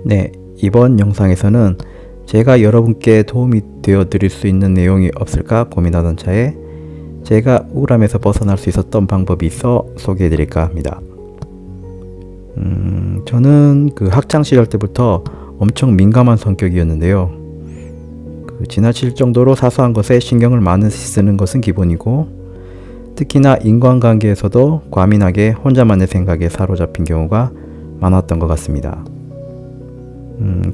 네, 이번 영상에서는 제가 여러분께 도움이 되어 드릴 수 있는 내용이 없을까 고민하던 차에 제가 우울함에서 벗어날 수 있었던 방법이 있어 소개해 드릴까 합니다. 저는 그 학창시절 때부터 엄청 민감한 성격이었는데요. 지나칠 정도로 사소한 것에 신경을 많이 쓰는 것은 기본이고, 특히나 인간관계에서도 과민하게 혼자만의 생각에 사로잡힌 경우가 많았던 것 같습니다.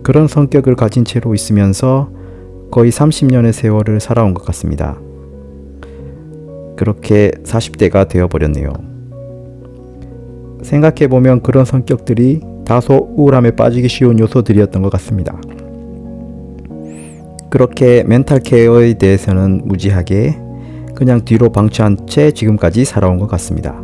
그런 성격을 가진 채로 있으면서 거의 30년의 세월을 살아온 것 같습니다. 그렇게 40대가 되어버렸네요. 생각해보면 그런 성격들이 다소 우울함에 빠지기 쉬운 요소들이었던 것 같습니다. 그렇게 멘탈 케어에 대해서는 무지하게 그냥 뒤로 방치한 채 지금까지 살아온 것 같습니다.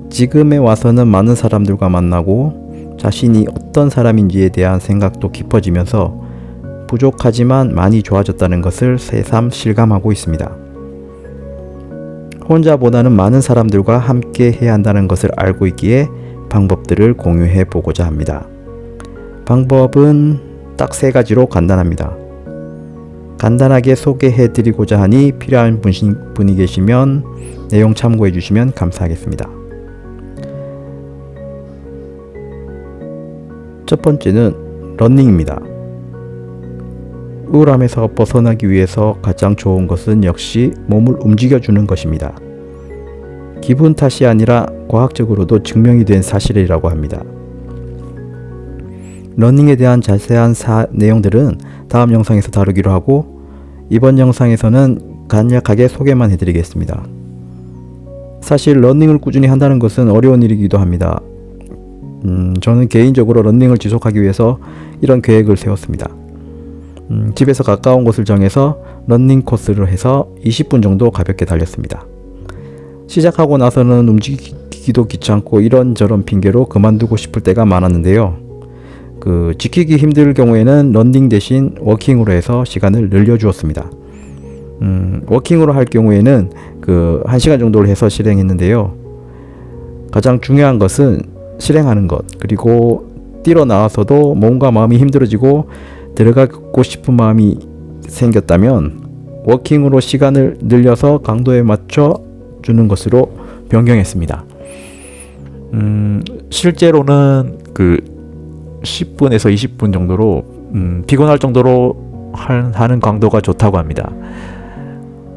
지금에 와서는 많은 사람들과 만나고 자신이 어떤 사람인지에 대한 생각도 깊어지면서 부족하지만 많이 좋아졌다는 것을 새삼 실감하고 있습니다. 혼자보다는 많은 사람들과 함께 해야 한다는 것을 알고 있기에 방법들을 공유해 보고자 합니다. 방법은 딱 3가지로 간단합니다. 간단하게 소개해 드리고자 하니 필요한 분이 계시면 내용 참고해 주시면 감사하겠습니다. 첫 번째는 러닝입니다. 우울함에서 벗어나기 위해서 가장 좋은 것은 역시 몸을 움직여주는 것입니다. 기분 탓이 아니라 과학적으로도 증명이 된 사실이라고 합니다. 러닝에 대한 자세한 내용들은 다음 영상에서 다루기로 하고, 이번 영상에서는 간략하게 소개만 해드리겠습니다. 사실 러닝을 꾸준히 한다는 것은 어려운 일이기도 합니다. 저는 개인적으로 러닝을 지속하기 위해서 이런 계획을 세웠습니다. 집에서 가까운 곳을 정해서 러닝 코스를 해서 20분 정도 가볍게 달렸습니다. 시작하고 나서는 움직이기도 귀찮고 이런저런 핑계로 그만두고 싶을 때가 많았는데요. 지키기 힘들 경우에는 러닝 대신 워킹으로 해서 시간을 늘려주었습니다. 워킹으로 할 경우에는 1시간 정도를 해서 실행했는데요. 가장 중요한 것은 실행하는 것, 그리고 뛰러 나와서도 몸과 마음이 힘들어지고 들어가고 싶은 마음이 생겼다면 워킹으로 시간을 늘려서 강도에 맞춰 주는 것으로 변경했습니다. 실제로는 10분에서 20분 정도로 피곤할 정도로 하는 강도가 좋다고 합니다.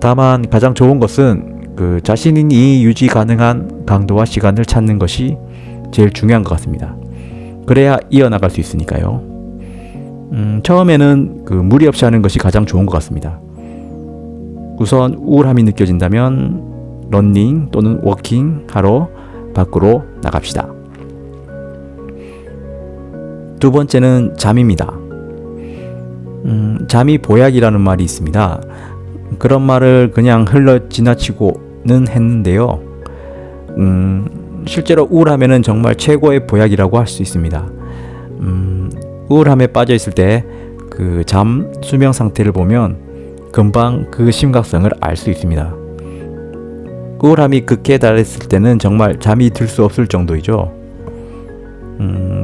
다만 가장 좋은 것은 자신이 유지 가능한 강도와 시간을 찾는 것이 제일 중요한 것 같습니다. 그래야 이어나갈 수 있으니까요. 처음에는 무리 없이 하는 것이 가장 좋은 것 같습니다. 우선 우울함이 느껴진다면 러닝 또는 워킹 하러 밖으로 나갑시다. 두 번째는 잠입니다. 잠이 보약이라는 말이 있습니다. 그런 말을 그냥 지나치고는 했는데요. 실제로 우울함에는 정말 최고의 보약이라고 할 수 있습니다. 우울함에 빠져 있을 때 수명 상태를 보면 금방 그 심각성을 알 수 있습니다. 우울함이 극에 달했을 때는 정말 잠이 들 수 없을 정도이죠.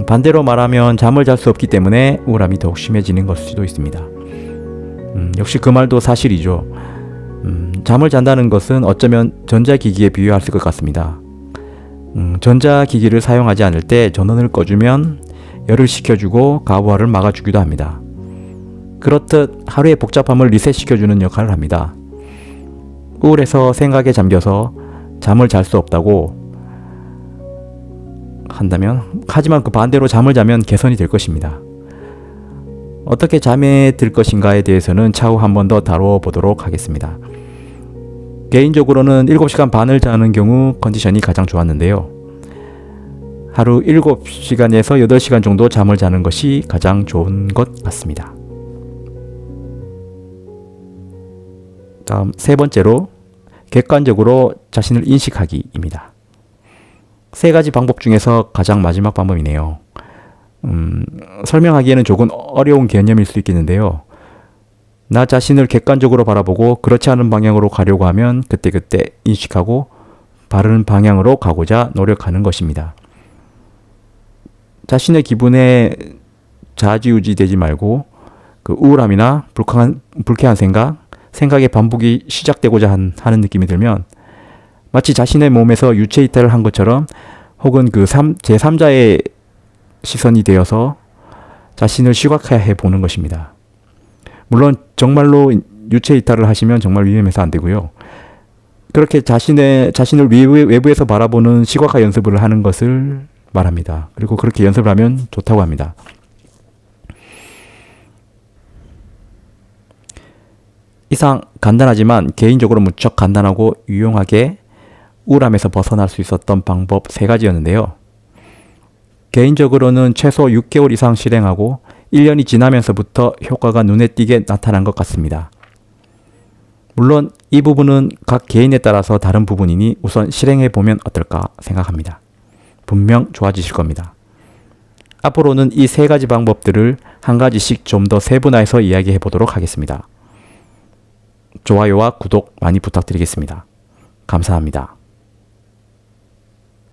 반대로 말하면 잠을 잘 수 없기 때문에 우울함이 더욱 심해지는 것일 수도 있습니다. 역시 그 말도 사실이죠. 잠을 잔다는 것은 어쩌면 전자기기에 비유할 것 같습니다. 전자기기를 사용하지 않을 때 전원을 꺼주면 열을 식혀주고 가부하를 막아주기도 합니다. 그렇듯 하루의 복잡함을 리셋시켜주는 역할을 합니다. 우울해서 생각에 잠겨서 잠을 잘 수 없다고 한다면, 하지만 반대로 잠을 자면 개선이 될 것입니다. 어떻게 잠에 들 것인가에 대해서는 차후 한 번 더 다뤄보도록 하겠습니다. 개인적으로는 7시간 반을 자는 경우 컨디션이 가장 좋았는데요. 하루 7시간에서 8시간 정도 잠을 자는 것이 가장 좋은 것 같습니다. 다음 3번째로 객관적으로 자신을 인식하기입니다. 3가지 방법 중에서 가장 마지막 방법이네요. 설명하기에는 조금 어려운 개념일 수 있겠는데요. 나 자신을 객관적으로 바라보고 그렇지 않은 방향으로 가려고 하면 그때그때 인식하고 바른 방향으로 가고자 노력하는 것입니다. 자신의 기분에 좌지우지 되지 말고 그 우울함이나 불쾌한 생각의 반복이 시작되고자 하는 느낌이 들면 마치 자신의 몸에서 유체 이탈을 한 것처럼 혹은 그 제3자의 시선이 되어서 자신을 시각화해 보는 것입니다. 물론 정말로 유체 이탈을 하시면 정말 위험해서 안 되고요. 그렇게 자신을 외부에서 바라보는 시각화 연습을 하는 것을 말합니다. 그리고 그렇게 연습을 하면 좋다고 합니다. 이상 간단하지만 개인적으로 무척 간단하고 유용하게 우울함에서 벗어날 수 있었던 방법 3가지였는데요. 개인적으로는 최소 6개월 이상 실행하고 1년이 지나면서부터 효과가 눈에 띄게 나타난 것 같습니다. 물론 이 부분은 각 개인에 따라서 다른 부분이니 우선 실행해 보면 어떨까 생각합니다. 분명 좋아지실 겁니다. 앞으로는 이 3가지 방법들을 한 가지씩 좀 더 세분화해서 이야기해 보도록 하겠습니다. 좋아요와 구독 많이 부탁드리겠습니다. 감사합니다.